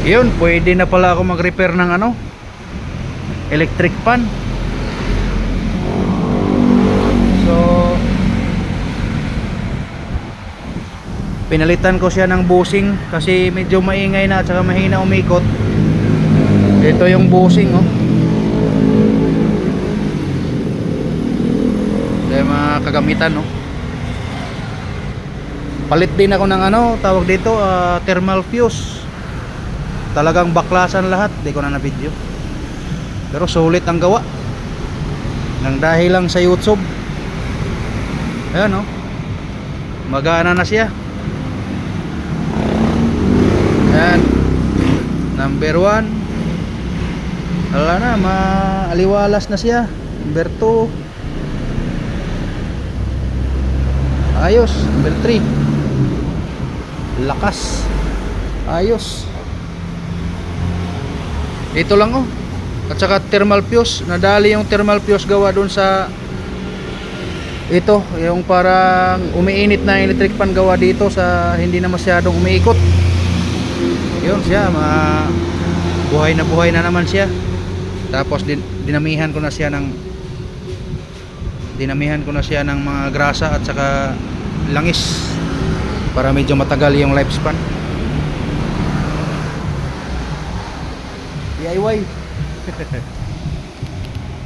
Yun, pwede na pala ako mag-repair ng ano, electric fan. So pinalitan ko siya ng bushing kasi medyo maingay na at saka mahina umikot. Ito yung bushing, oh. Ito yung mga kagamitan, oh. Palit din ako ng ano, tawag dito, thermal fuse. Talagang baklasan lahat, di ko na na-video. Pero sulit ang gawa. Nang dahil lang sa YouTube. Ayan, oh. Magana na siya. Ayan. Number 1. Wala na, maaliwalas na siya. Number 2. Ayos. Number 3. Lakas. Ayos. Ito lang, oh. At saka thermal fuse. Nadali yung thermal fuse gawa dun sa ito, yung parang umiinit na electric fan gawa dito sa hindi na masyadong umiikot. Yun siya, buhay na naman siya. Tapos dinamihan ko na siya ng mga grasa at saka langis para medyo matagal yung lifespan. DIY.